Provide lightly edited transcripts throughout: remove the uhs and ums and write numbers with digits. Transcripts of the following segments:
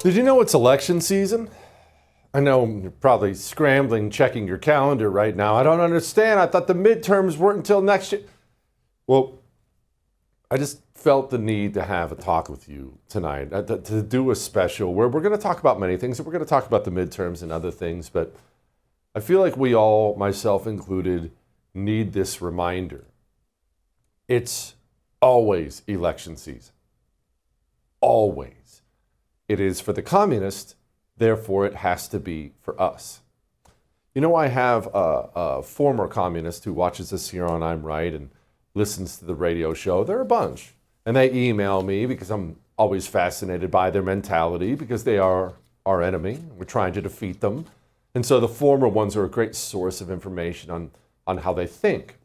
Did you know it's election season? I know you're probably scrambling, checking your calendar right now. I don't understand. I thought the midterms weren't until next year. Well, I just felt the need to have a talk with you tonight, to do a special where we're going to talk about many things. We're going to talk about the midterms and other things, but I feel like we all, myself included, need this reminder. It's always election season. Always. It is for the communists, therefore it has to be for us. You know, I have a former communist who watches us here on I'm Right and listens to the radio show. They're a bunch. And they email me because I'm always fascinated by their mentality because they are our enemy. We're trying to defeat them. And so the former ones are a great source of information on how they think.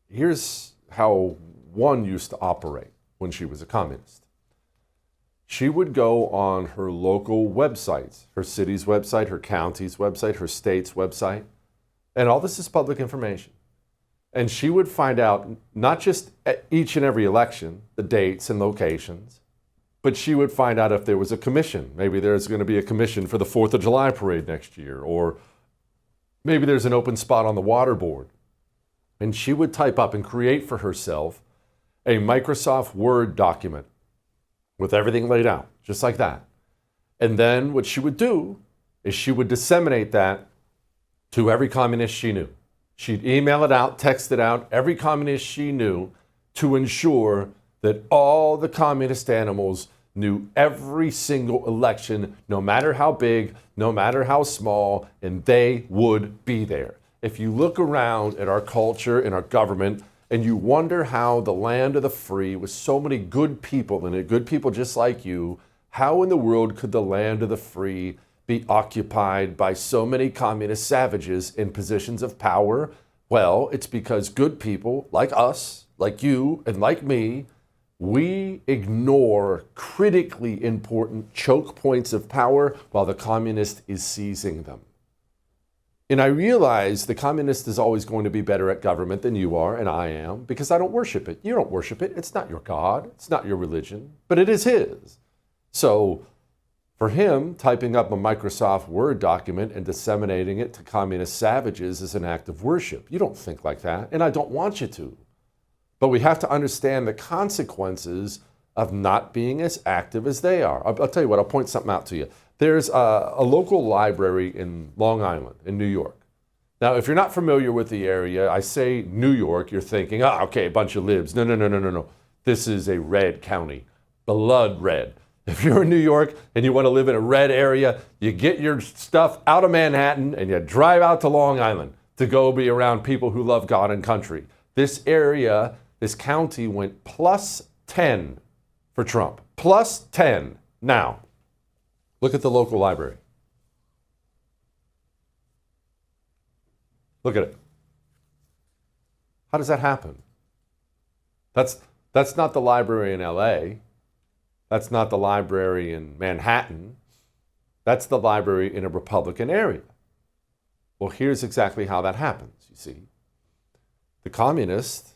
Here's how one used to operate when she was a communist. She would go on her local websites, her city's website, her county's website, her state's website, and all this is public information. And she would find out not just at each and every election, the dates and locations, but she would find out if there was a commission. Maybe there's going to be a commission for the 4th of July parade next year, or maybe there's an open spot on the water board. And she would type up and create for herself a Microsoft Word document with everything laid out, just like that. And then what she would do is she would disseminate that to every communist she knew. She'd email it out, text it out, every communist she knew, to ensure that all the communist animals knew every single election, no matter how big, no matter how small, and they would be there. If you look around at our culture and our government, and you wonder how the land of the free, with so many good people in it, good people just like you, how in the world could the land of the free be occupied by so many communist savages in positions of power? Well, it's because good people like us, like you, and like me, we ignore critically important choke points of power while the communist is seizing them. And I realize the communist is always going to be better at government than you are and I am, because I don't worship it. You don't worship it. It's not your God. It's not your religion, but it is his. So for him, typing up a Microsoft Word document and disseminating it to communist savages is an act of worship. You don't think like that, and I don't want you to. But we have to understand the consequences of not being as active as they are. I'll tell you what, I'll point something out to you. There's a local library in Long Island, in New York. Now, if you're not familiar with the area, I say New York, you're thinking, oh, okay, a bunch of libs. No. This is a red county, blood red. If you're in New York and you want to live in a red area, you get your stuff out of Manhattan and you drive out to Long Island to go be around people who love God and country. This area, this county went plus 10 for Trump. Plus 10 now. Look at the local library. Look at it. How does that happen? That's not the library in LA. That's not the library in Manhattan. That's the library in a Republican area. Well, here's exactly how that happens, you see. The communists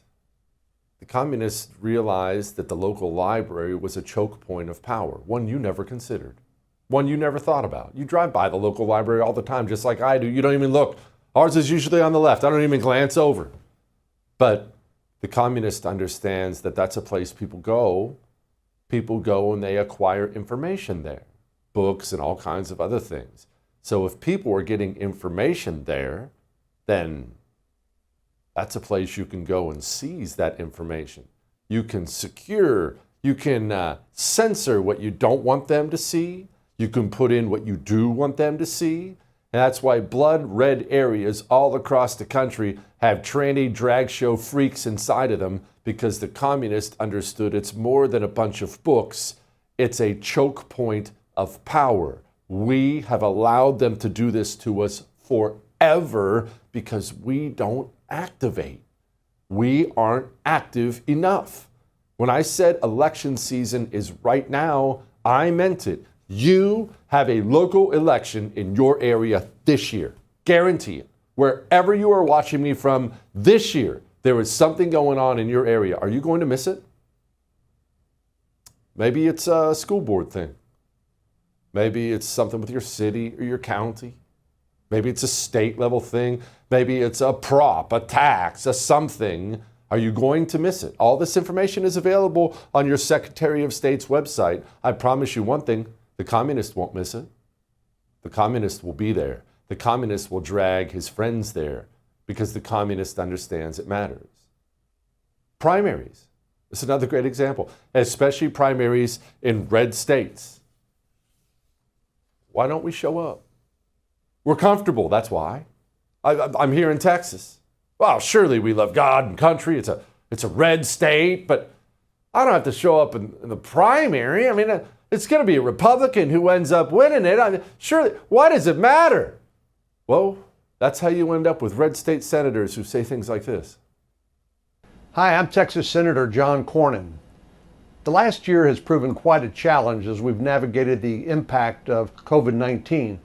realized that the local library was a choke point of power, one you never considered. One you never thought about. You drive by the local library all the time, just like I do. You don't even look. Ours is usually on the left. I don't even glance over. But the communist understands that that's a place people go. People go and they acquire information there, books and all kinds of other things. So if people are getting information there, then that's a place you can go and seize that information. You can secure, you can censor what you don't want them to see. You can put in what you do want them to see. And that's why blood red areas all across the country have tranny drag show freaks inside of them, because the communists understood it's more than a bunch of books. It's a choke point of power. We have allowed them to do this to us forever because we don't activate. We aren't active enough. When I said election season is right now, I meant it. You have a local election in your area this year. Guarantee it. Wherever you are watching me from this year, there is something going on in your area. Are you going to miss it? Maybe it's a school board thing. Maybe it's something with your city or your county. Maybe it's a state level thing. Maybe it's a prop, a tax, a something. Are you going to miss it? All this information is available on your Secretary of State's website. I promise you one thing, the communist won't miss it. The communist will be there. The communist will drag his friends there because the communist understands it matters. Primaries. It's another great example, especially primaries in red states. Why don't we show up? We're comfortable, that's why. I'm here in Texas. Well, surely we love God and country. It's a red state, but I don't have to show up in the primary. I mean, it's going to be a Republican who ends up winning it. I mean, surely, why does it matter? Well, that's how you end up with red state senators who say things like this. Hi, I'm Texas Senator John Cornyn. The last year has proven quite a challenge as we've navigated the impact of COVID-19.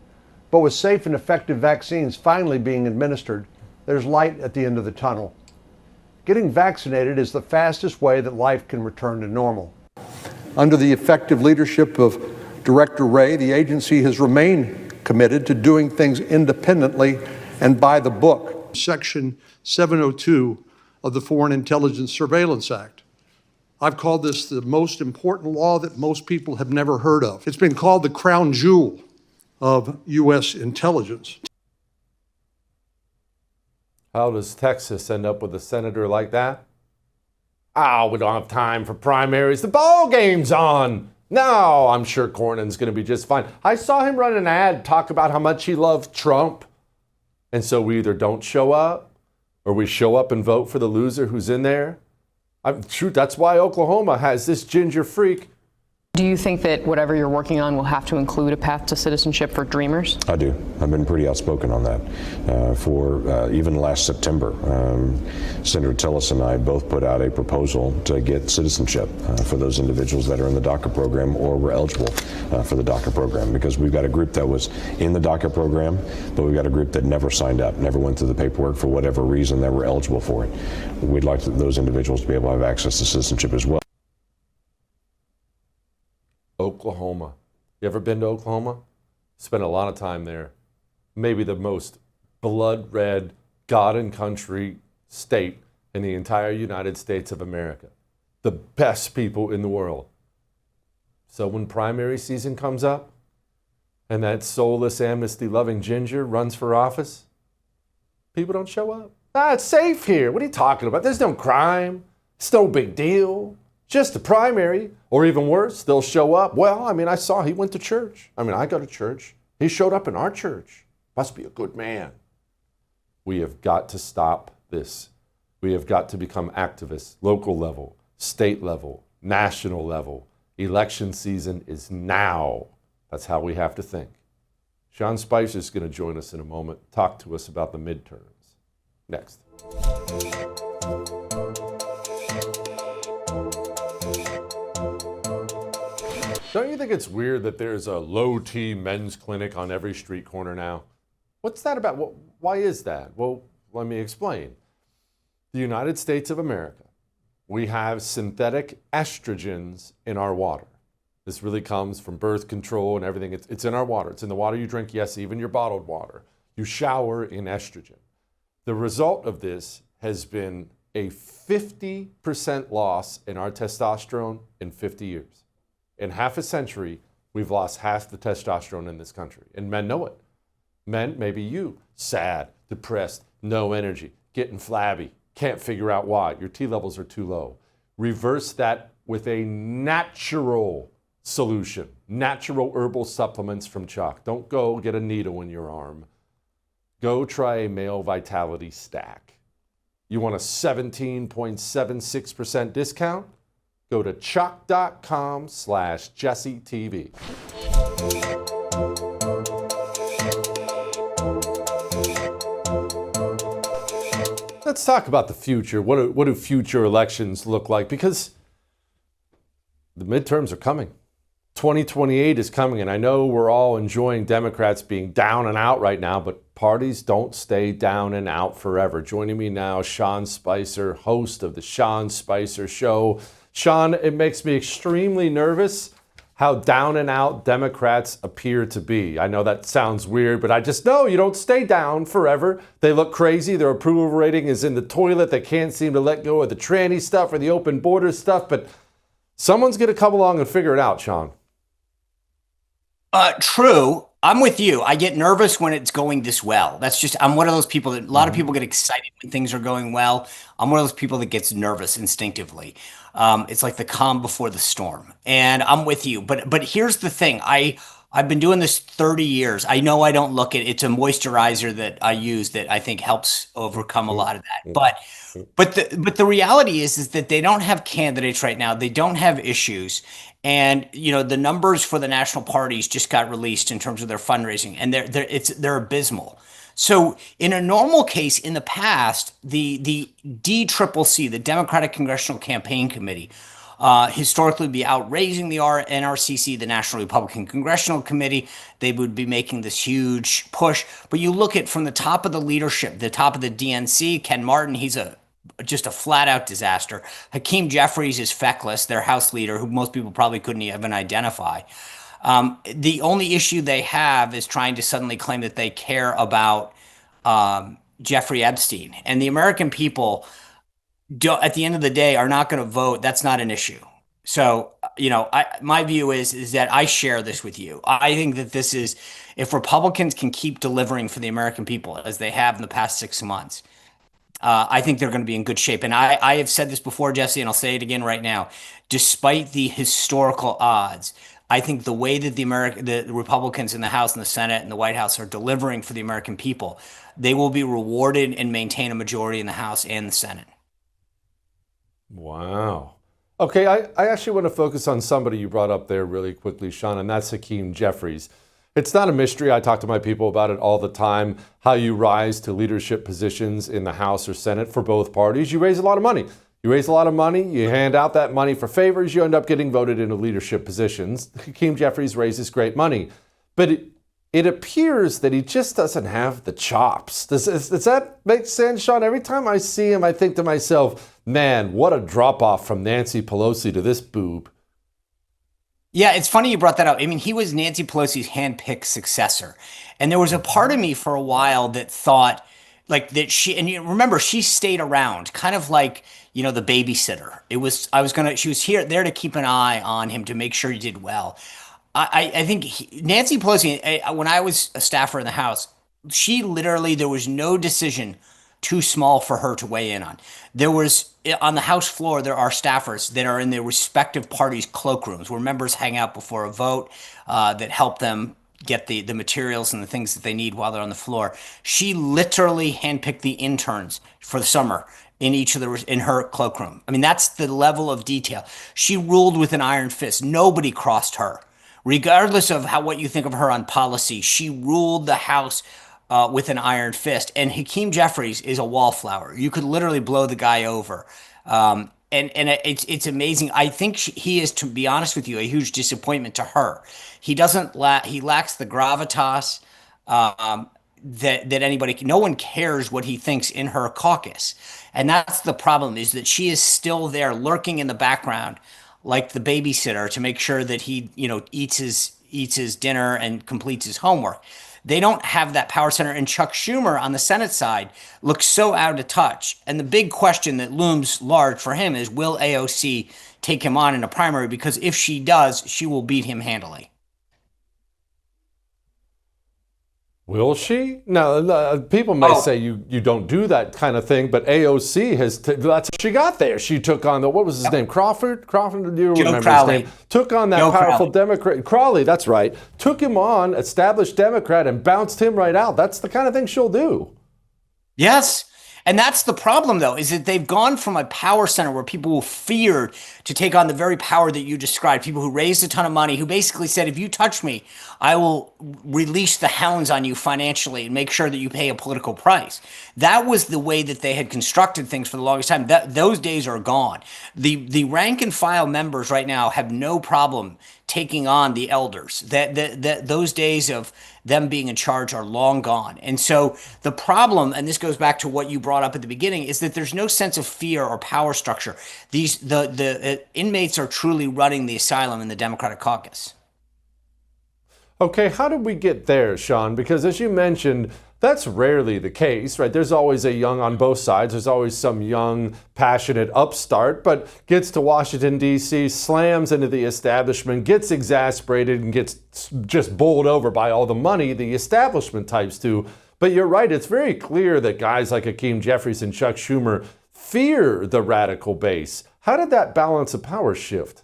But with safe and effective vaccines finally being administered, there's light at the end of the tunnel. Getting vaccinated is the fastest way that life can return to normal. Under the effective leadership of Director Wray, the agency has remained committed to doing things independently and by the book. Section 702 of the Foreign Intelligence Surveillance Act. I've called this the most important law that most people have never heard of. It's been called the crown jewel of U.S. intelligence. How does Texas end up with a senator like that? Oh, we don't have time for primaries. The ball game's on. No, I'm sure Cornyn's going to be just fine. I saw him run an ad talk about how much he loved Trump. And so we either don't show up or we show up and vote for the loser who's in there. Shoot, that's why Oklahoma has this ginger freak. Do you think that whatever you're working on will have to include a path to citizenship for Dreamers? I do. I've been pretty outspoken on that. For even last September, Senator Tillis and I both put out a proposal to get citizenship for those individuals that are in the DACA program or were eligible for the DACA program, because we've got a group that was in the DACA program, but we've got a group that never signed up, never went through the paperwork for whatever reason they were eligible for it. We'd like those individuals to be able to have access to citizenship as well. Oklahoma. You ever been to Oklahoma? Spent a lot of time there. Maybe the most blood red, God and country state in the entire United States of America. The best people in the world. So when primary season comes up and that soulless, amnesty-loving ginger runs for office, people don't show up. It's safe here. What are you talking about? There's no crime. It's no big deal. Just a primary, or even worse, they'll show up. Well, I saw he went to church. I go to church. He showed up in our church. Must be a good man. We have got to stop this. We have got to become activists, local level, state level, national level. Election season is now. That's how we have to think. Sean Spicer is going to join us in a moment, talk to us about the midterms. Next. Don't you think it's weird that there's a low-T men's clinic on every street corner now? What's that about? Why is that? Well, let me explain. The United States of America, we have synthetic estrogens in our water. This really comes from birth control and everything. It's in our water. It's in the water you drink, yes, even your bottled water. You shower in estrogen. The result of this has been a 50% loss in our testosterone in 50 years. In half a century, we've lost half the testosterone in this country, and men know it. Men, maybe you, sad, depressed, no energy, getting flabby, can't figure out why. Your T levels are too low. Reverse that with a natural solution, natural herbal supplements from Chalk. Don't go get a needle in your arm. Go try a male vitality stack. You want a 17.76% discount? Go to chalk.com/JesseTV. Let's talk about the future. What do future elections look like? Because the midterms are coming. 2028 is coming, and I know we're all enjoying Democrats being down and out right now, but parties don't stay down and out forever. Joining me now, Sean Spicer, host of the Sean Spicer Show. Sean, it makes me extremely nervous how down and out Democrats appear to be. I know that sounds weird, but I just know you don't stay down forever. They look crazy. Their approval rating is in the toilet. They can't seem to let go of the tranny stuff or the open border stuff, but someone's going to come along and figure it out, Sean. True. I'm with you. I get nervous when it's going this well. That's just, I'm one of those people that a lot of people get excited when things are going well. I'm one of those people that gets nervous instinctively. It's like the calm before the storm. And I'm with you. But here's the thing. I've been doing this 30 years. I know I don't look at it's a moisturizer that I use that I think helps overcome a lot of that. But the reality is that they don't have candidates right now. They don't have issues. And the numbers for the national parties just got released in terms of their fundraising, and they're abysmal. So in a normal case, in the past, the DCCC, the Democratic Congressional Campaign Committee, historically would be out raising the NRCC, the National Republican Congressional Committee. They would be making this huge push. But you look at from the top of the leadership, the top of the DNC, Ken Martin, he's just a flat-out disaster. Hakeem Jeffries is feckless, their House leader, who most people probably couldn't even identify. The only issue they have is trying to suddenly claim that they care about Jeffrey Epstein. And the American people, at the end of the day, are not going to vote. That's not an issue. So, my view is that I share this with you. I think that this is, if Republicans can keep delivering for the American people, as they have in the past 6 months, I think they're going to be in good shape. And I have said this before, Jesse, and I'll say it again right now. Despite the historical odds, I think the way that the Republicans in the House and the Senate and the White House are delivering for the American people, they will be rewarded and maintain a majority in the House and the Senate. Wow. Okay, I actually want to focus on somebody you brought up there really quickly, Sean, and that's Hakeem Jeffries. It's not a mystery. I talk to my people about it all the time, how you rise to leadership positions in the House or Senate for both parties. You raise a lot of money. You raise a lot of money, you hand out that money for favors, you end up getting voted into leadership positions. Hakeem Jeffries raises great money. But it appears that he just doesn't have the chops. Does that make sense, Sean? Every time I see him, I think to myself, man, what a drop-off from Nancy Pelosi to this boob. Yeah, it's funny you brought that up. I mean, he was Nancy Pelosi's handpicked successor. And there was a part of me for a while that thought like that and you remember, she stayed around kind of like, the babysitter. She was there to keep an eye on him to make sure he did well. I think Nancy Pelosi, when I was a staffer in the House, there was no decision too small for her to weigh in on. There was, on the House floor, there are staffers that are in their respective parties' cloakrooms where members hang out before a vote that help them get the materials and the things that they need while they're on the floor. She literally handpicked the interns for the summer in her cloakroom. I mean, that's the level of detail. She ruled with an iron fist. Nobody crossed her. Regardless of what you think of her on policy, she ruled the House with an iron fist. And Hakeem Jeffries is a wallflower. You could literally blow the guy over. And it's amazing. I think he is, to be honest with you, a huge disappointment to her. He lacks the gravitas that anybody can. No one cares what he thinks in her caucus. And that's the problem, is that she is still there lurking in the background like the babysitter to make sure that he, eats his dinner and completes his homework. They don't have that power center. And Chuck Schumer on the Senate side looks so out of touch. And the big question that looms large for him is, will AOC take him on in a primary? Because if she does, she will beat him handily. Will she? No, people may say you don't do that kind of thing, but AOC that's what she got there. She took on what was his name? Crawford, do you remember Crowley. his name? Took on that powerful Democrat, Crawley, that's right. Took him on, established Democrat, and bounced him right out. That's the kind of thing she'll do. Yes. And that's the problem, though, is that they've gone from a power center where people feared to take on the very power that you described, people who raised a ton of money, who basically said, if you touch me, I will release the hounds on you financially and make sure that you pay a political price. That was the way that they had constructed things for the longest time. Those days are gone. The rank and file members right now have no problem taking on the elders. That those days of them being in charge are long gone. And so the problem, and this goes back to what you brought up at the beginning, is that there's no sense of fear or power structure. The inmates are truly running the asylum in the Democratic caucus. Okay, how did we get there, Sean? Because as you mentioned, that's rarely the case, right? There's always a young on both sides. There's always some young, passionate upstart, but gets to Washington, D.C., slams into the establishment, gets exasperated, and gets just bowled over by all the money the establishment types do. But you're right, it's very clear that guys like Hakeem Jeffries and Chuck Schumer fear the radical base. How did that balance of power shift?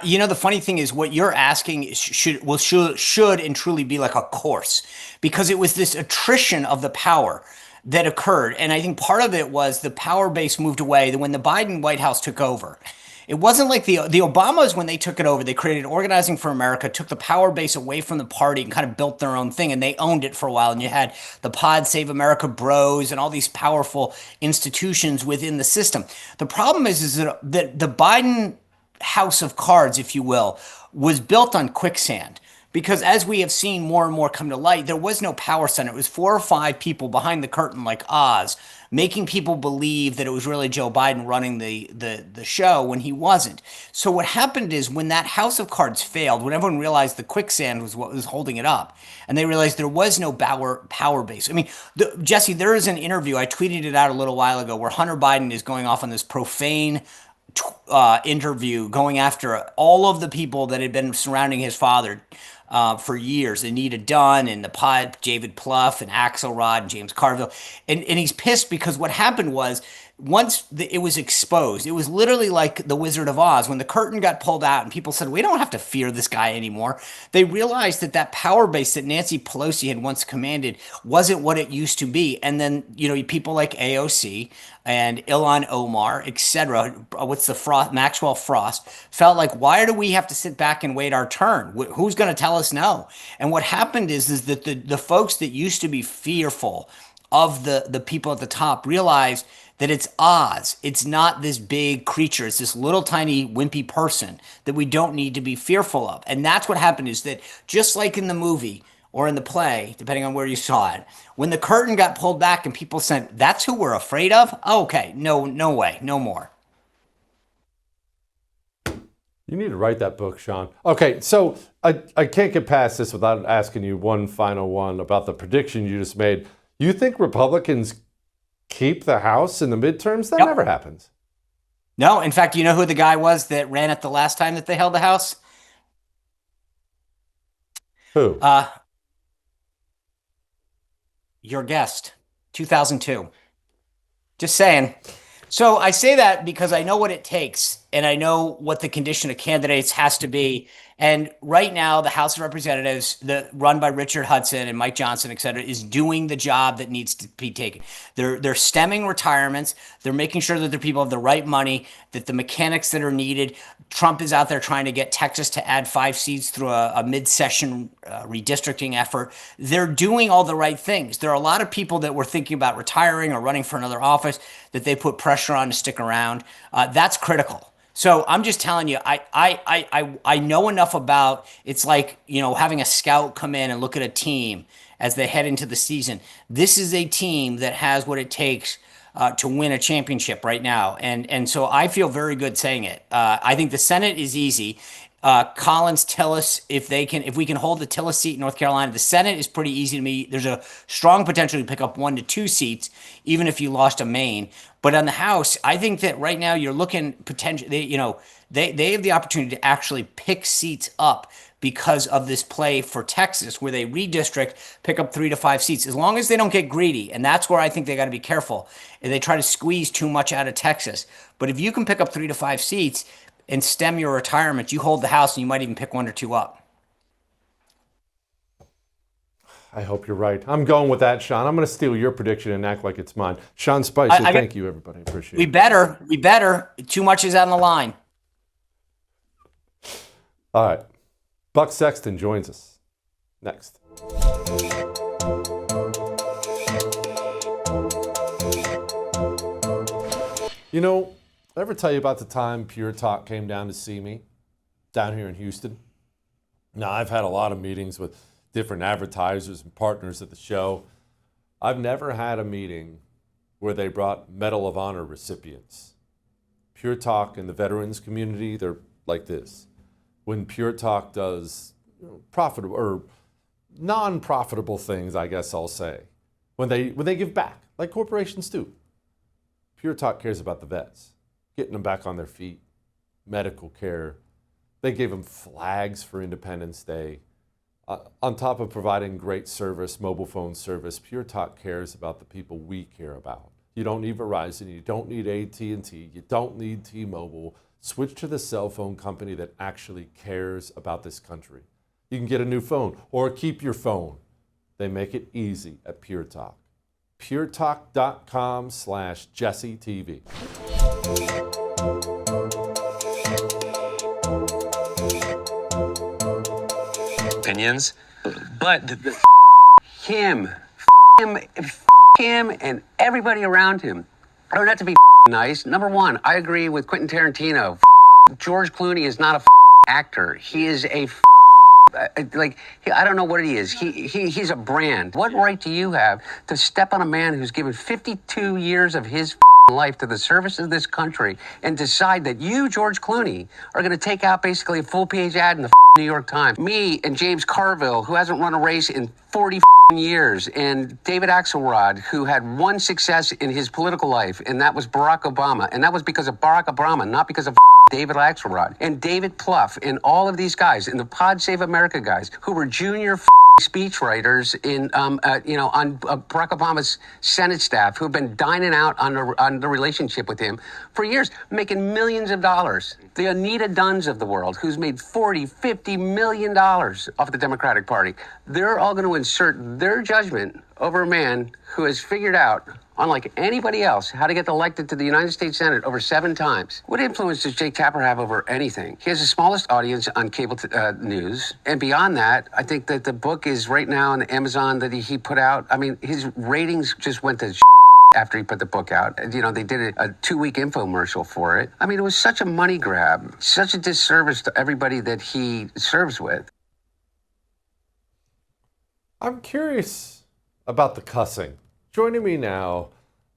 The funny thing is, what you're asking should and truly be like a course, because it was this attrition of the power that occurred. And I think part of it was the power base moved away when the Biden White House took over. It wasn't like the Obamas, when they took it over, they created Organizing for America, took the power base away from the party and kind of built their own thing, and they owned it for a while. And you had the Pod Save America Bros and all these powerful institutions within the system. The problem is that the Biden house of cards, if you will, was built on quicksand. Because as we have seen more and more come to light, there was no power center. It was 4 or 5 people behind the curtain like Oz, making people believe that it was really Joe Biden running the show when he wasn't. So what happened is, when that house of cards failed, when everyone realized the quicksand was what was holding it up, and they realized there was no power base. I mean, Jesse, there is an interview, I tweeted it out a little while ago, where Hunter Biden is going off on this profane interview, going after all of the people that had been surrounding his father for years, Anita Dunn and the Pod, David Plouffe and Axelrod and James Carville. And he's pissed because what happened was, once it was exposed, it was literally like the Wizard of Oz. When the curtain got pulled out and people said, we don't have to fear this guy anymore, they realized that power base that Nancy Pelosi had once commanded wasn't what it used to be. And then, people like AOC and Ilhan Omar, etc., Maxwell Frost, felt like, why do we have to sit back and wait our turn? Who's going to tell us no? And what happened is that the folks that used to be fearful of the people at the top realized that it's Oz. It's not this big creature. It's this little tiny wimpy person that we don't need to be fearful of. And that's what happened, is that just like in the movie or in the play, depending on where you saw it, when the curtain got pulled back and people said, that's who we're afraid of? Oh, okay, no way, no more. You need to write that book, Sean. Okay, so I can't get past this without asking you one final one about the prediction you just made. You think Republicans keep the House in the midterms? That never happens. No, in fact, you know who the guy was that ran it the last time that they held the House? Who? Your guest, 2002. Just saying. So I say that because I know what it takes, and I know what the condition of candidates has to be. And right now, the House of Representatives, run by Richard Hudson and Mike Johnson, et cetera, is doing the job that needs to be taken. They're stemming retirements. They're making sure that the people have the right money, that the mechanics that are needed. Trump is out there trying to get Texas to add 5 seats through a mid-session redistricting effort. They're doing all the right things. There are a lot of people that were thinking about retiring or running for another office that they put pressure on to stick around. That's critical. So I'm just telling you, I know enough about, it's like, having a scout come in and look at a team as they head into the season. This is a team that has what it takes to win a championship right now. And so I feel very good saying it. I think the Senate is easy. Collins, Tillis, if we can hold the Tillis seat in North Carolina, the Senate is pretty easy to me. There's a strong potential to pick up 1 to 2 seats, even if you lost a Maine. But on the House, I think that right now you're looking potentially, they have the opportunity to actually pick seats up because of this play for Texas, where they redistrict, pick up 3 to 5 seats, as long as they don't get greedy. And that's where I think they got to be careful. And they try to squeeze too much out of Texas. But if you can pick up 3 to 5 seats and stem your retirement, you hold the House, and you might even pick 1 or 2 up. I hope you're right. I'm going with that, Sean. I'm going to steal your prediction and act like it's mine. Sean Spicer, thank you, everybody. Appreciate it. We better. Too much is on the line. All right. Buck Sexton joins us next. Ever tell you about the time Pure Talk came down to see me? down here in Houston. Now, I've had a lot of meetings with different advertisers and partners at the show. I've never had a meeting where they brought Medal of Honor recipients. Pure Talk and the veterans community, they're like this. When Pure Talk does profitable or non-profitable things, I guess I'll say, when they give back, like corporations do, Pure Talk cares about the vets, getting them back on their feet, medical care. They gave them flags for Independence Day. On top of providing great service, mobile phone service, Pure Talk cares about the people we care about. You don't need Verizon, you don't need AT&T, you don't need T-Mobile. Switch to the cell phone company that actually cares about this country. You can get a new phone or keep your phone. They make it easy at Pure Talk. puretalk.com/JesseTV. Opinions, but him and everybody around him are not to be nice. Number one, I agree with Quentin Tarantino. George Clooney is not a actor. He is a I don't know what he is. He's a brand. What right do you have to step on a man who's given 52 years of his life to the service of this country and decide that you, George Clooney, are going to take out basically a full-page ad in the New York Times? Me and James Carville, who hasn't run a race in 40 years, and David Axelrod, who had one success in his political life, and that was Barack Obama. And that was because of Barack Obama, not because of David Axelrod. And David Plouffe, and all of these guys, and the Pod Save America guys, who were junior speechwriters in, on Barack Obama's Senate staff, who have been dining out on the relationship with him for years, making millions of dollars. The Anita Dunns of the world, who's made $40-50 million off the Democratic Party. They're all going to insert their judgment over a man who has figured out, unlike anybody else, how to get elected to the United States Senate over 7 times. What influence does Jake Tapper have over anything? He has the smallest audience on cable news. And beyond that, I think that the book is right now on Amazon that he put out. I mean, his ratings just went to after he put the book out. You know, they did a 2-week infomercial for it. I mean, it was such a money grab, such a disservice to everybody that he serves with. I'm curious about the cussing. Joining me now,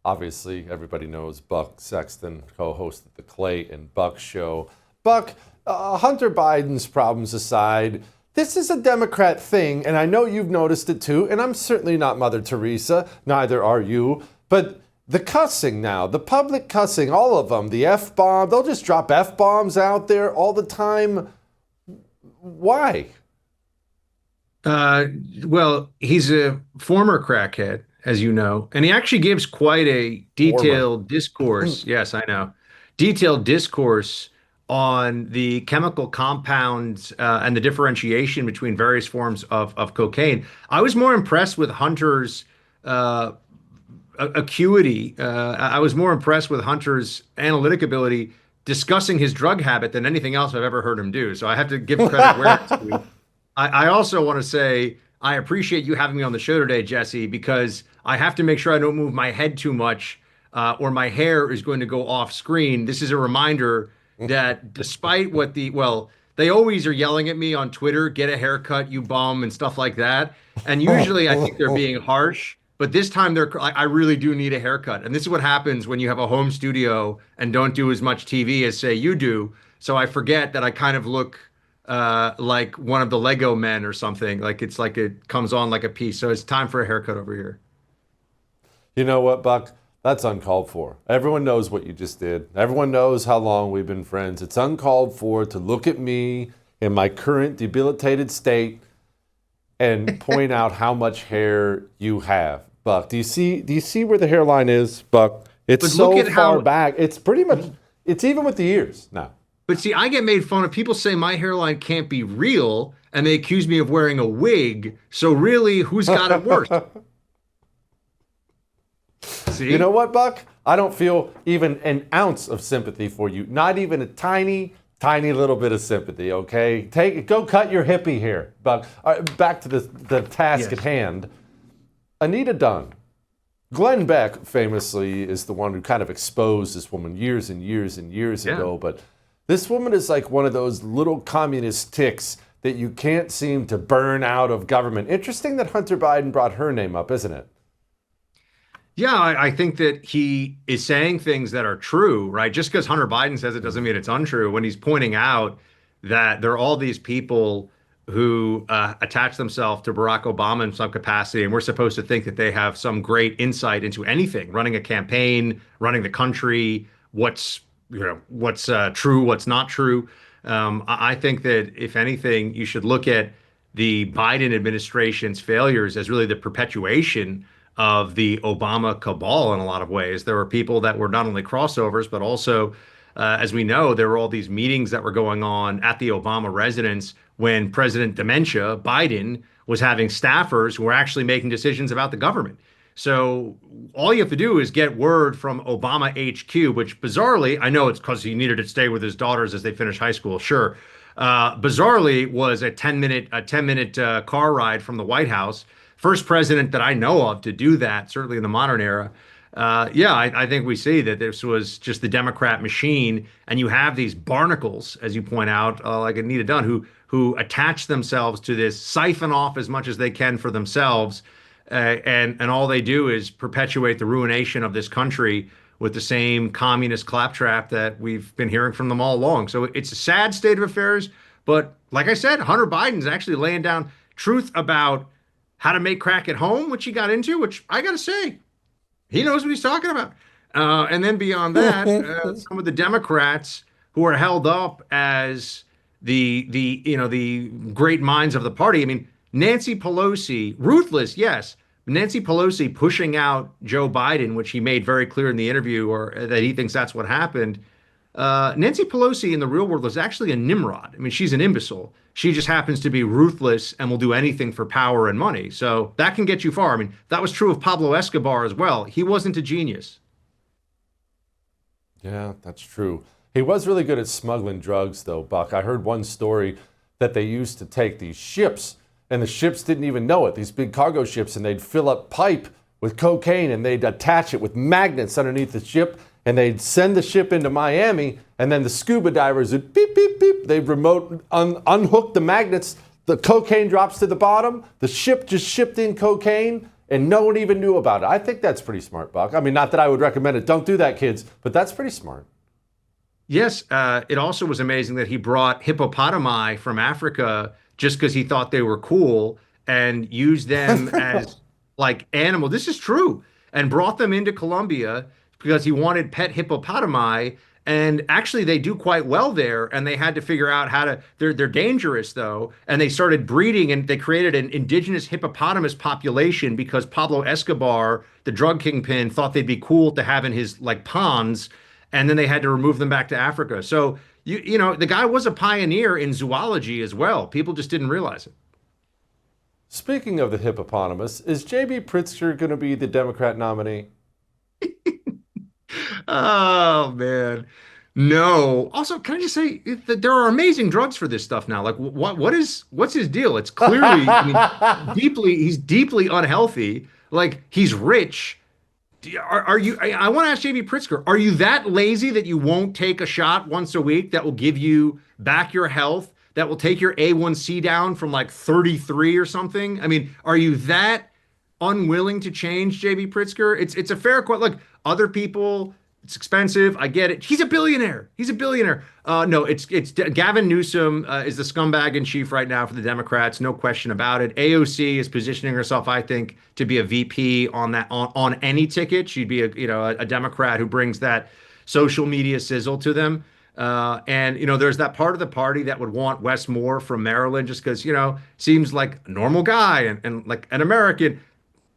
obviously, everybody knows Buck Sexton, co-host of the Clay and Buck Show. Buck, Hunter Biden's problems aside, this is a Democrat thing, and I know you've noticed it too, and I'm certainly not Mother Teresa, neither are you, but the cussing now, the public cussing, all of them, the F-bomb, they'll just drop F-bombs out there all the time. Why? Well, he's a former crackhead, as you know, and he actually gives quite a detailed discourse. Yes, I know. Detailed discourse on the chemical compounds and the differentiation between various forms of cocaine. I was more impressed with Hunter's acuity. I was more impressed with Hunter's analytic ability discussing his drug habit than anything else I've ever heard him do. So I have to give credit where it's due. I also want to say I appreciate you having me on the show today, Jesse, because I have to make sure I don't move my head too much or my hair is going to go off screen. This is a reminder that despite what they always are yelling at me on Twitter, get a haircut, you bum, and stuff like that. And usually I think they're being harsh, but this time I really do need a haircut. And this is what happens when you have a home studio and don't do as much TV as, say, you do. So I forget that I kind of look like one of the Lego men or something. Like it's like it comes on like a piece. So it's time for a haircut over here. You know what, Buck? That's uncalled for. Everyone knows what you just did. Everyone knows how long we've been friends. It's uncalled for to look at me in my current debilitated state and point out how much hair you have. Buck, do you see where the hairline is, Buck? It's so far back. It's pretty much, it's even with the ears now. But see, I get made fun of. People say my hairline can't be real, and they accuse me of wearing a wig. So really, who's got it worse? See? You know what, Buck? I don't feel even an ounce of sympathy for you. Not even a tiny, tiny little bit of sympathy, okay? Go cut your hippie hair, Buck. All right, back to the task at hand. Anita Dunn. Glenn Beck famously is the one who kind of exposed this woman years and years and years ago, but This woman is like one of those little communist ticks that you can't seem to burn out of government. Interesting that Hunter Biden brought her name up, isn't it? Yeah, I think that he is saying things that are true, right? Just because Hunter Biden says it doesn't mean it's untrue. When he's pointing out that there are all these people who attach themselves to Barack Obama in some capacity, and we're supposed to think that they have some great insight into anything, running a campaign, running the country, what's true, what's not true. I think that if anything, you should look at the Biden administration's failures as really the perpetuation of the Obama cabal in a lot of ways. There were people that were not only crossovers, but also, as we know, there were all these meetings that were going on at the Obama residence when President Dementia, Biden, was having staffers who were actually making decisions about the government. So all you have to do is get word from Obama HQ, which bizarrely, I know it's because he needed to stay with his daughters as they finish high school, sure. Bizarrely was a 10-minute car ride from the White House. First president that I know of to do that, certainly in the modern era. I think we see that this was just the Democrat machine, and you have these barnacles, as you point out, like Anita Dunn, who attach themselves to this, siphon off as much as they can for themselves, and all they do is perpetuate the ruination of this country with the same communist claptrap that we've been hearing from them all along. So it's a sad state of affairs, but like I said, Hunter Biden's actually laying down truth about how to make crack at home, which he got into, which I got to say, he knows what he's talking about. And then beyond that, some of the Democrats who are held up as the great minds of the party. I mean, Nancy Pelosi, ruthless, yes. Nancy Pelosi pushing out Joe Biden, which he made very clear in the interview, or that he thinks that's what happened. Nancy Pelosi in the real world is actually a Nimrod. I mean, she's an imbecile. She just happens to be ruthless and will do anything for power and money. So that can get you far. I mean, that was true of Pablo Escobar as well. He wasn't a genius. Yeah, that's true. He was really good at smuggling drugs, though, Buck. I heard one story that they used to take these ships, and the ships didn't even know it, these big cargo ships, and they'd fill up pipe with cocaine, and they'd attach it with magnets underneath the ship, and they'd send the ship into Miami, and then the scuba divers would beep, beep, beep. They'd unhook the magnets. The cocaine drops to the bottom. The ship just shipped in cocaine, and no one even knew about it. I think that's pretty smart, Buck. I mean, not that I would recommend it. Don't do that, kids, but that's pretty smart. Yes, it also was amazing that he brought hippopotami from Africa just because he thought they were cool and used them as like animal. This is true. And brought them into Colombia because he wanted pet hippopotami, and actually they do quite well there, and they had to figure out how to, they're dangerous though, and they started breeding, and they created an indigenous hippopotamus population because Pablo Escobar, the drug kingpin, thought they'd be cool to have in his like ponds, and then they had to remove them back to Africa. So you know, the guy was a pioneer in zoology as well. People just didn't realize it. Speaking of the hippopotamus, is J.B. Pritzker going to be the Democrat nominee? Oh man, no. Also, can I just say that there are amazing drugs for this stuff now? Like, what's his deal? It's clearly, I mean, he's deeply unhealthy. Like, he's rich. Are you? I want to ask JB Pritzker, are you that lazy that you won't take a shot once a week that will give you back your health, that will take your A1C down from like 33 or something? I mean, are you that unwilling to change, JB Pritzker? It's a fair question. Look, other people, it's expensive. I get it. He's a billionaire. No, it's Gavin Newsom is the scumbag in chief right now for the Democrats. No question about it. AOC is positioning herself, I think, to be a VP on that on any ticket. She'd be a Democrat who brings that social media sizzle to them. And there's that part of the party that would want Wes Moore from Maryland just because seems like a normal guy and like an American.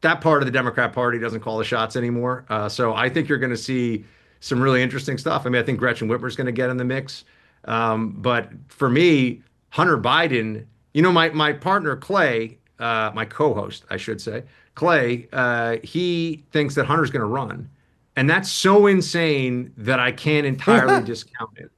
That part of the Democrat Party doesn't call the shots anymore. So I think you're going to see some really interesting stuff. I mean, I think Gretchen Whitmer's going to get in the mix. But for me, Hunter Biden, my partner, Clay, my co-host, I should say, Clay, he thinks that Hunter's going to run. And that's so insane that I can't entirely discount it.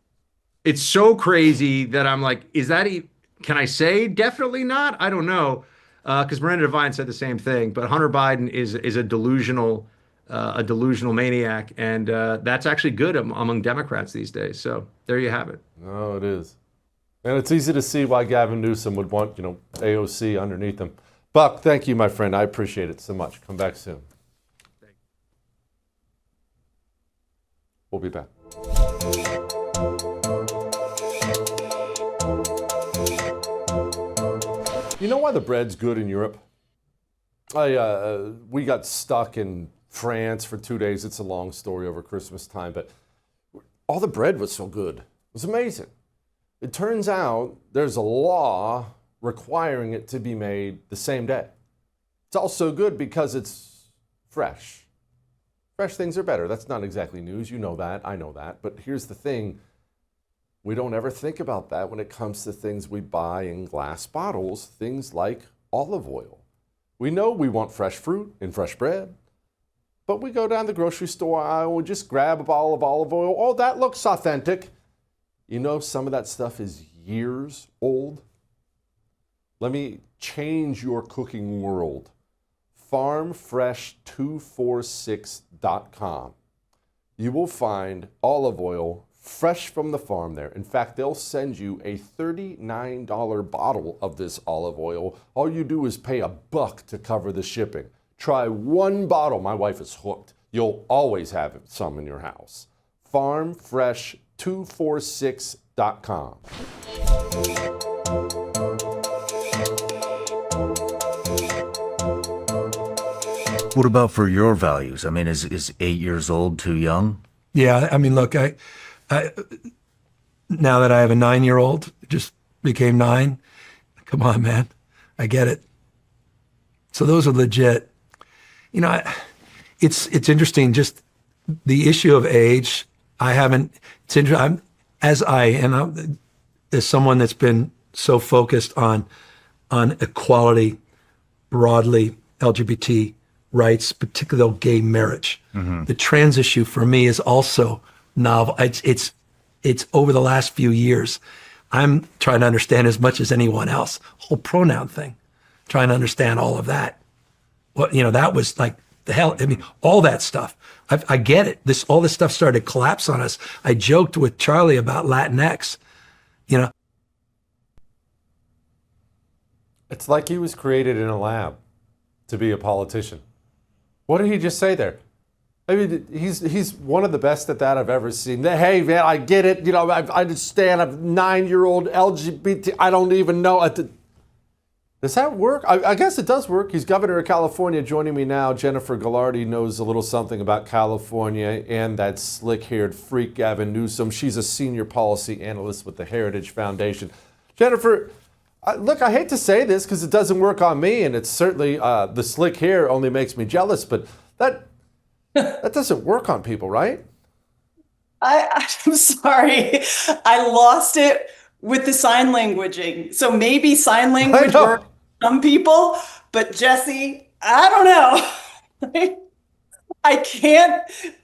It's so crazy that I'm like, can I say definitely not? I don't know. Because Miranda Devine said the same thing, but Hunter Biden is a delusional a delusional maniac, and that's actually good among Democrats these days. So there you have it. No, it is. And it's easy to see why Gavin Newsom would want, AOC underneath him. Buck, thank you, my friend. I appreciate it so much. Come back soon. We'll be back. You know why the bread's good in Europe? We got stuck in France for 2 days. It's a long story over Christmas time, but all the bread was so good. It was amazing. It turns out there's a law requiring it to be made the same day. It's also good because it's fresh. Fresh things are better. That's not exactly news. You know that. I know that. But here's the thing. We don't ever think about that when it comes to things we buy in glass bottles, things like olive oil. We know we want fresh fruit and fresh bread, but we go down the grocery store aisle and just grab a bottle of olive oil. Oh, that looks authentic. You know, some of that stuff is years old. Let me change your cooking world. Farmfresh246.com. You will find olive oil fresh from the farm there. In fact, they'll send you a $39 bottle of this olive oil. All you do is pay $1 to cover the shipping. Try one bottle. My wife is hooked. You'll always have some in your house. Farmfresh246.com. What about for your values? I mean, is 8 years old too young? Yeah, I mean, look, I now that I have a 9-year-old, just became 9. Come on, man, I get it. So those are legit. You know, it's interesting. Just the issue of age. I haven't. It's interesting. As someone that's been so focused on equality, broadly LGBT rights, particularly gay marriage. Mm-hmm. The trans issue for me is also novel. It's over the last few years. I'm trying to understand as much as anyone else. Whole pronoun thing, trying to understand all of that. Well, that was like the hell. I mean, all that stuff. I get it. All this stuff started to collapse on us. I joked with Charlie about Latinx. It's like he was created in a lab to be a politician. What did he just say there? I mean, he's one of the best at that I've ever seen. Hey, man, I get it. I understand. I'm a 9-year-old LGBT. I don't even know. Does that work? I guess it does work. He's governor of California. Joining me now, Jennifer Ghilardi knows a little something about California and that slick-haired freak Gavin Newsom. She's a senior policy analyst with the Heritage Foundation. Jennifer, look, I hate to say this because it doesn't work on me, and it's certainly the slick hair only makes me jealous, but that doesn't work on people, right? I'm sorry. I lost it with the sign languaging. So maybe sign language works for some people, but Jesse, I don't know. I can't,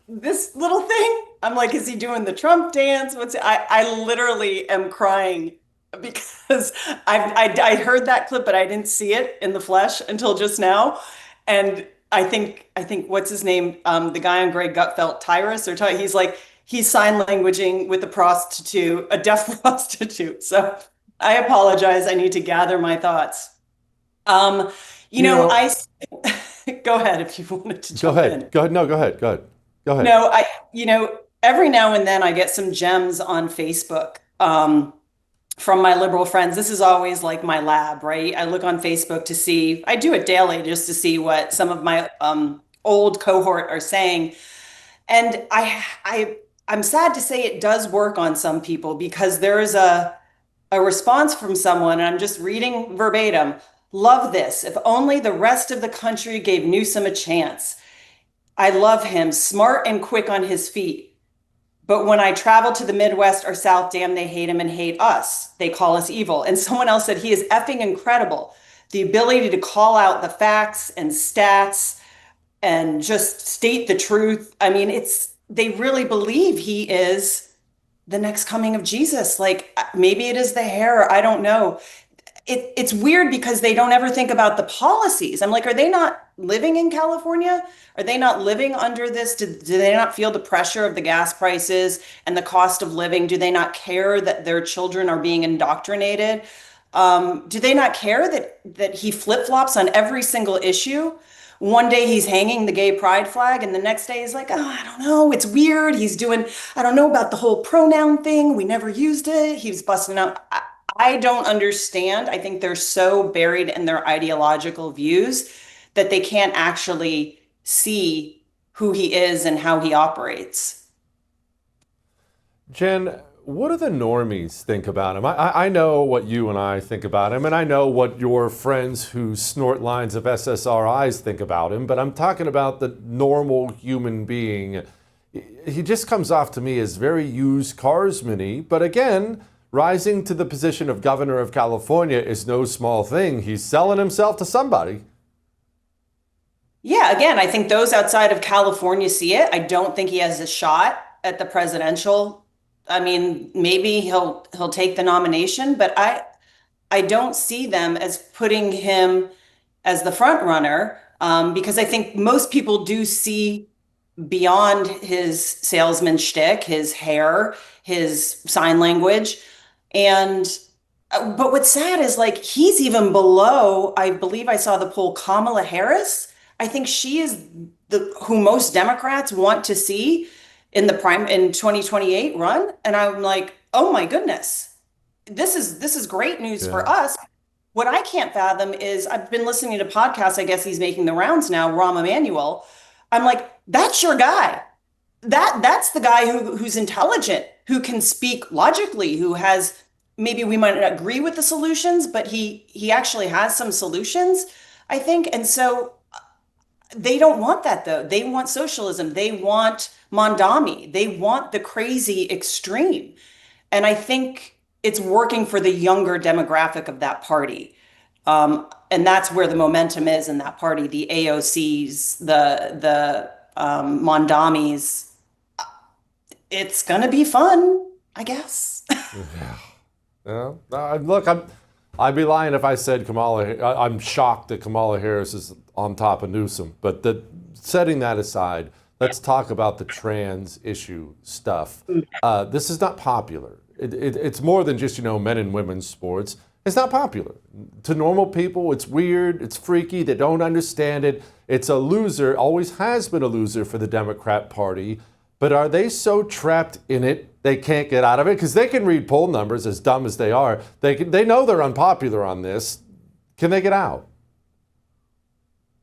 this little thing, I'm like, is he doing the Trump dance? I literally am crying because I heard that clip, but I didn't see it in the flesh until just now. And I think what's his name? The guy on Greg Gutfeld, Tyrus, he's sign languaging with a prostitute, a deaf prostitute. So I apologize. I need to gather my thoughts. I go ahead if you wanted to jump in. Go ahead. No, go ahead. Go ahead. No, every now and then I get some gems on Facebook from my liberal friends. This is always like my lab, right? I look on Facebook to see, I do it daily just to see what some of my old cohort are saying. And I'm sad to say it does work on some people because there is a response from someone, and I'm just reading verbatim. Love this. If only the rest of the country gave Newsom a chance. I love him, smart and quick on his feet. But when I travel to the Midwest or South, damn, they hate him and hate us. They call us evil. And someone else said he is effing incredible. The ability to call out the facts and stats and just state the truth. I mean, they really believe he is the next coming of Jesus. Like maybe it is the hair. I don't know. It's weird because they don't ever think about the policies. I'm like, are they not living in California? Are they not living under this? Do they not feel the pressure of the gas prices and the cost of living? Do they not care that their children are being indoctrinated? Do they not care that he flip-flops on every single issue? One day he's hanging the gay pride flag, and the next day he's like, oh, I don't know, it's weird. He's doing, I don't know about the whole pronoun thing. We never used it. He's busting out. I don't understand. I think they're so buried in their ideological views that they can't actually see who he is and how he operates. Jen, what do the normies think about him? I know what you and I think about him, and I know what your friends who snort lines of SSRIs think about him, but I'm talking about the normal human being. He just comes off to me as very used carsman-y, but again, rising to the position of governor of California is no small thing. He's selling himself to somebody. Yeah, again, I think those outside of California see it. I don't think he has a shot at the presidential. I mean, maybe he'll take the nomination, but I don't see them as putting him as the front runner, because I think most people do see beyond his salesman shtick, his hair, his sign language. And but what's sad is like he's even below, I believe I saw the poll, Kamala Harris. I think she is who most Democrats want to see in the in 2028 run. And I'm like, oh my goodness, this is great news for us. What I can't fathom is I've been listening to podcasts. I guess he's making the rounds now, Rahm Emanuel. I'm like, that's your guy. That's the guy who's intelligent, who can speak logically, who has, maybe we might not agree with the solutions, but he actually has some solutions, I think. And so they don't want that, though. They want socialism. They want Mondami. They want the crazy extreme. And I think it's working for the younger demographic of that party. And that's where the momentum is in that party, the AOCs, the Mondamis. It's going to be fun, I guess. Yeah. Look, I'd be lying if I said I'm shocked that Kamala Harris is on top of Newsom. But setting that aside, let's talk about the trans issue stuff. This is not popular. It's more than just, men and women's sports. It's not popular. To normal people, it's weird, it's freaky, they don't understand it. It's a loser, always has been a loser for the Democrat Party. But are they so trapped in it they can't get out of it? Because they can read poll numbers, as dumb as they are. They know they're unpopular on this. Can they get out?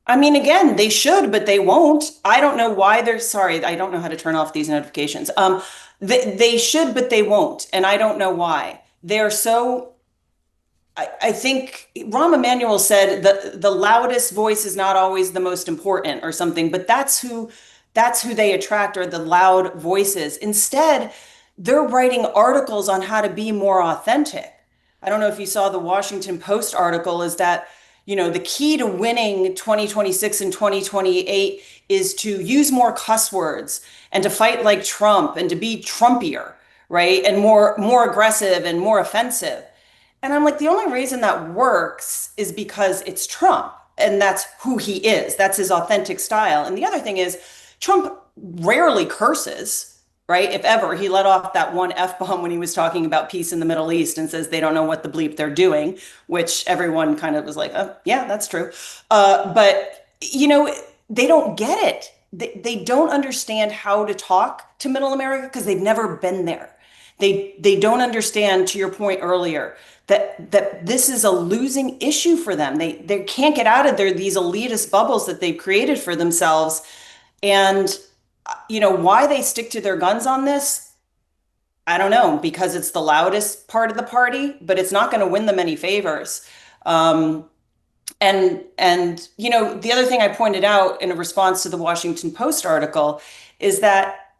I mean, again, they should, but they won't. I don't know why sorry, I don't know how to turn off these notifications. They should, but they won't. And I don't know why. They're so, I think Rahm Emanuel said that the loudest voice is not always the most important or something, but that's who they attract, are the loud voices. Instead, they're writing articles on how to be more authentic. I don't know if you saw the Washington Post article, is that, the key to winning 2026 and 2028 is to use more cuss words and to fight like Trump and to be Trumpier, right? And more aggressive and more offensive. And I'm like, the only reason that works is because it's Trump and that's who he is. That's his authentic style. And the other thing is, Trump rarely curses, right? If ever. He let off that one F-bomb when he was talking about peace in the Middle East and says they don't know what the bleep they're doing, which everyone kind of was like, oh, yeah, that's true. But, they don't get it. They don't understand how to talk to Middle America because they've never been there. They don't understand, to your point earlier, that this is a losing issue for them. They can't get out of these elitist bubbles that they've created for themselves. And why they stick to their guns on this, I don't know, because it's the loudest part of the party, but it's not going to win them any favors. And the other thing I pointed out in a response to the Washington Post article is that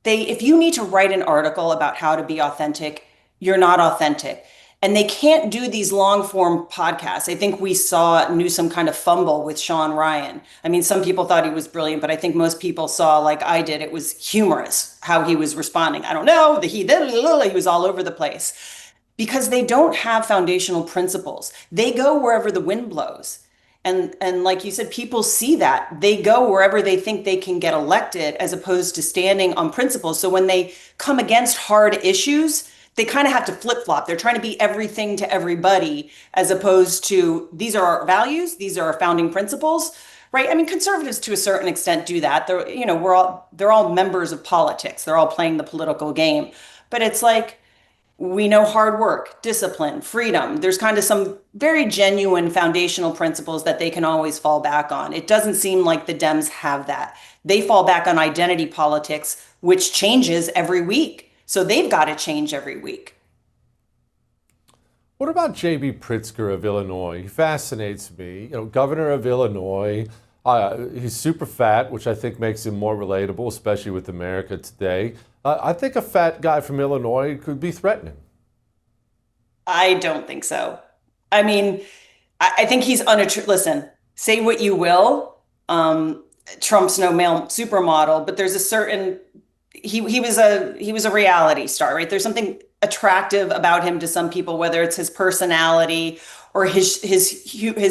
if you need to write an article about how to be authentic, you're not authentic. And they can't do these long form podcasts. I think we saw Newsom kind of fumble with Sean Ryan. I mean, some people thought he was brilliant, but I think most people saw, like I did, it was humorous how he was responding. I don't know, he was all over the place because they don't have foundational principles. They go wherever the wind blows. And like you said, people see that. They go wherever they think they can get elected as opposed to standing on principles. So when they come against hard issues, they kind of have to flip-flop. They're trying to be everything to everybody as opposed to these are our values, these are our founding principles, right? I mean, conservatives to a certain extent do that. They're all members of politics. They're all playing the political game. But it's like we know hard work, discipline, freedom. There's kind of some very genuine foundational principles that they can always fall back on. It doesn't seem like the Dems have that. They fall back on identity politics, which changes every week. So they've got to change every week. What about J.B. Pritzker of Illinois? He fascinates me. Governor of Illinois. He's super fat, which I think makes him more relatable, especially with America today. I think a fat guy from Illinois could be threatening. I don't think so. I mean, I think he's listen, say what you will. Trump's no male supermodel, but there's a certain he was a reality star, right? There's something attractive about him to some people, whether it's his personality or his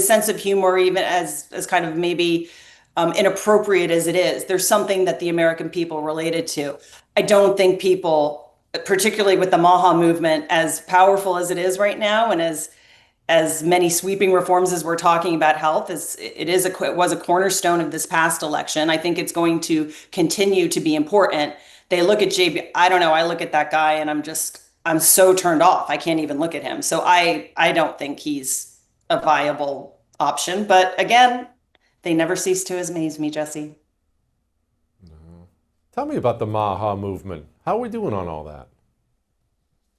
sense of humor, even as kind of maybe inappropriate as it is. There's something that the American people related to. I don't think people, particularly with the MAHA movement, as powerful as it is right now, and as many sweeping reforms as we're talking about health, it was a cornerstone of this past election. I think it's going to continue to be important. They look at JB, I don't know, I look at that guy and I'm so turned off. I can't even look at him. So I don't think he's a viable option. But again, they never cease to amaze me, Jesse. Tell me about the MAHA movement. How are we doing on all that?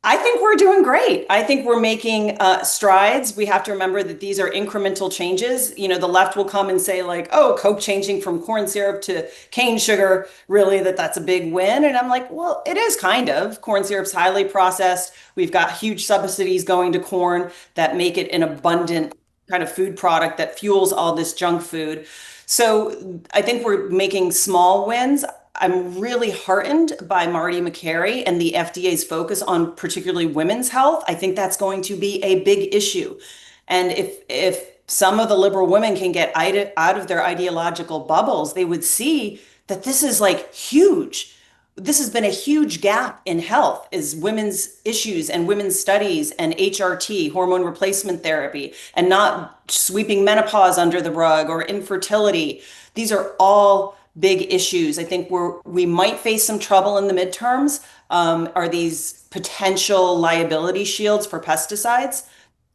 I think we're doing great. I think we're making strides. We have to remember that these are incremental changes. The left will come and say like, oh, Coke changing from corn syrup to cane sugar, really that's a big win. And I'm like, well, it is kind of. Corn syrup's highly processed. We've got huge subsidies going to corn that make it an abundant kind of food product that fuels all this junk food. So I think we're making small wins. I'm really heartened by Marty McCary and the FDA's focus on particularly women's health. I think that's going to be a big issue. And if some of the liberal women can get out of their ideological bubbles, they would see that this is like huge. This has been a huge gap in health is women's issues and women's studies and HRT, hormone replacement therapy, and not sweeping menopause under the rug or infertility. These are all big issues. I think we might face some trouble in the midterms. Are these potential liability shields for pesticides?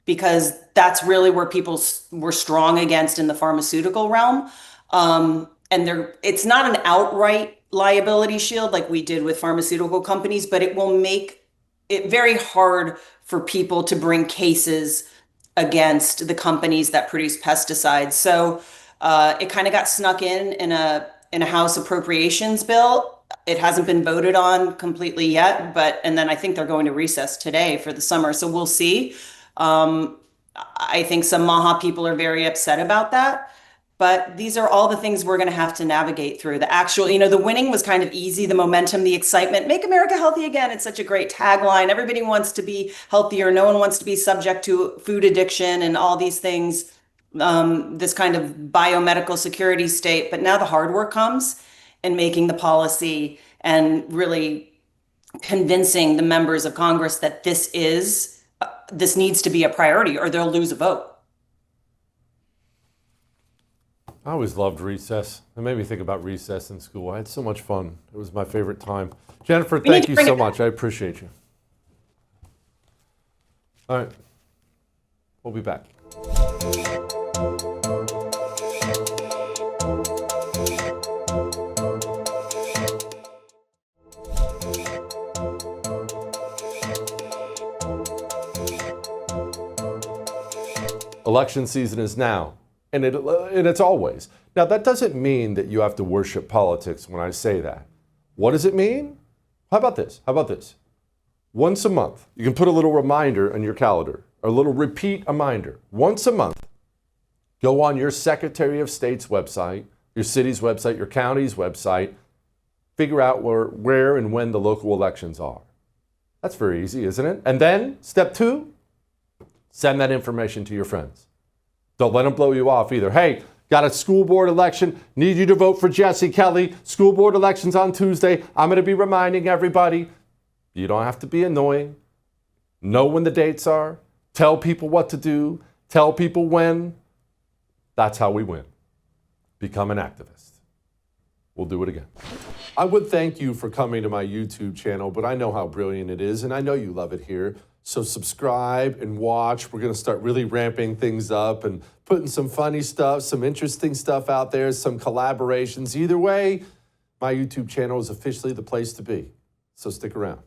Because that's really where people were strong against in the pharmaceutical realm. And it's not an outright liability shield like we did with pharmaceutical companies, but it will make it very hard for people to bring cases against the companies that produce pesticides. So it kind of got snuck in a House appropriations bill. It hasn't been voted on completely yet, and then I think they're going to recess today for the summer. So we'll see. I think some MAHA people are very upset about that, but these are all the things we're going to have to navigate through. The winning was kind of easy, the momentum, the excitement, make America healthy again. It's such a great tagline. Everybody wants to be healthier. No one wants to be subject to food addiction and all these things. This kind of biomedical security state, but now the hard work comes in making the policy and really convincing the members of Congress that this needs to be a priority or they'll lose a vote. I always loved recess. It made me think about recess in school. I had so much fun. It was my favorite time. Jennifer, thank you so much. I appreciate you. All right. We'll be back. Election season is now, and it's always. Now, that doesn't mean that you have to worship politics when I say that. What does it mean? How about this? Once a month, you can put a little reminder on your calendar, a little repeat reminder. Once a month, go on your Secretary of State's website, your city's website, your county's website, figure out where and when the local elections are. That's very easy, isn't it? And then, step 2, send that information to your friends. Don't let them blow you off either. Hey, got a school board election. Need you to vote for Jesse Kelly. School board elections on Tuesday. I'm going to be reminding everybody, you don't have to be annoying. Know when the dates are. Tell people what to do. Tell people when. That's how we win. Become an activist. We'll do it again. I would thank you for coming to my YouTube channel, but I know how brilliant it is, and I know you love it here. So subscribe and watch. We're going to start really ramping things up and putting some funny stuff, some interesting stuff out there, some collaborations. Either way, my YouTube channel is officially the place to be. So stick around.